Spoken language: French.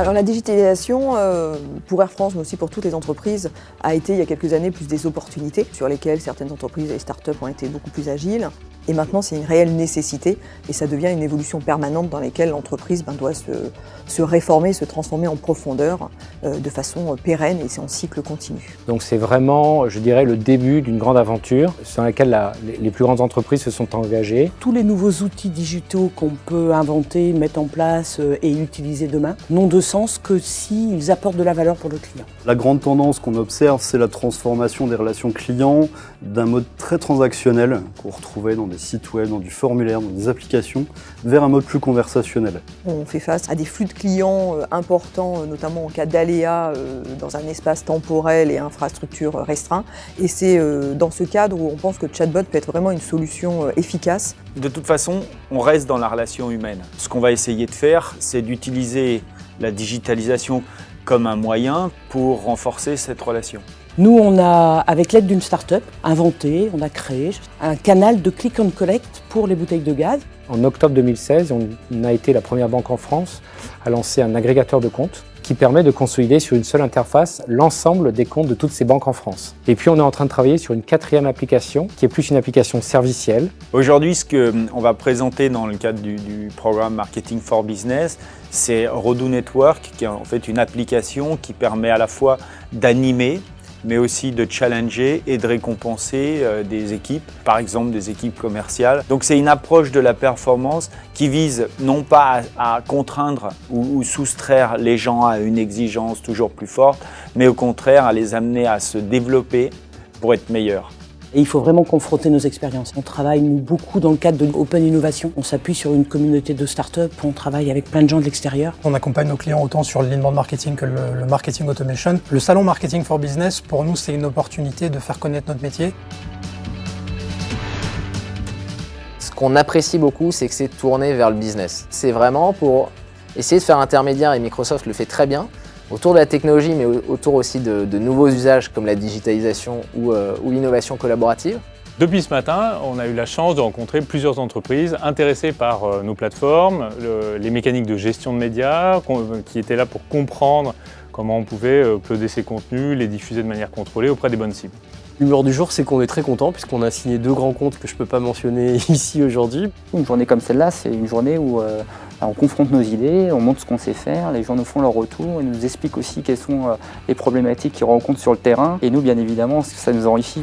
Alors la digitalisation, pour Air France, mais aussi pour toutes les entreprises, a été il y a quelques années plus des opportunités sur lesquelles certaines entreprises et start-up ont été beaucoup plus agiles. Et maintenant, c'est une réelle nécessité et ça devient une évolution permanente dans laquelle l'entreprise doit se réformer, se transformer en profondeur de façon pérenne et c'est en cycle continu. Donc c'est vraiment, je dirais, le début d'une grande aventure dans laquelle les plus grandes entreprises se sont engagées. Tous les nouveaux outils digitaux qu'on peut inventer, mettre en place et utiliser demain n'ont de sens que s'ils apportent de la valeur pour le client. La grande tendance qu'on observe, c'est la transformation des relations clients d'un mode très transactionnel qu'on retrouvait dans des sites web, dans du formulaire, dans des applications, vers un mode plus conversationnel. On fait face à des flux de clients importants, notamment en cas d'aléas dans un espace temporel et infrastructure restreint. Et c'est dans ce cadre où on pense que le chatbot peut être vraiment une solution efficace. De toute façon, on reste dans la relation humaine. Ce qu'on va essayer de faire, c'est d'utiliser la digitalisation comme un moyen pour renforcer cette relation. Nous, on a, avec l'aide d'une start-up, inventé, on a créé un canal de click and collect pour les bouteilles de gaz. En octobre 2016, on a été la première banque en France à lancer un agrégateur de comptes qui permet de consolider sur une seule interface l'ensemble des comptes de toutes ces banques en France. Et puis on est en train de travailler sur une quatrième application qui est plus une application servicielle. Aujourd'hui, ce qu'on va présenter dans le cadre du programme Marketing for Business, c'est Rodoo Network, qui est en fait une application qui permet à la fois d'animer, mais aussi de challenger et de récompenser des équipes, par exemple des équipes commerciales. Donc c'est une approche de la performance qui vise non pas à contraindre ou soustraire les gens à une exigence toujours plus forte, mais au contraire à les amener à se développer pour être meilleurs. Et il faut vraiment confronter nos expériences. On travaille nous, beaucoup dans le cadre de l'Open Innovation. On s'appuie sur une communauté de start-up, on travaille avec plein de gens de l'extérieur. On accompagne nos clients autant sur l'inbound marketing que le marketing automation. Le salon Marketing for Business, pour nous, c'est une opportunité de faire connaître notre métier. Ce qu'on apprécie beaucoup, c'est que c'est tourné vers le business. C'est vraiment pour essayer de faire intermédiaire, et Microsoft le fait très bien, autour de la technologie, mais autour aussi de nouveaux usages comme la digitalisation ou l'innovation collaborative. Depuis ce matin, on a eu la chance de rencontrer plusieurs entreprises intéressées par nos plateformes, les mécaniques de gestion de médias, qui étaient là pour comprendre comment on pouvait uploader ces contenus, les diffuser de manière contrôlée auprès des bonnes cibles. L'humeur du jour, c'est qu'on est très content puisqu'on a signé 2 grands comptes que je ne peux pas mentionner ici aujourd'hui. Une journée comme celle-là, c'est une journée où on confronte nos idées, on montre ce qu'on sait faire, les gens nous font leur retour, ils nous expliquent aussi quelles sont les problématiques qu'ils rencontrent sur le terrain et nous, bien évidemment, ça nous enrichit.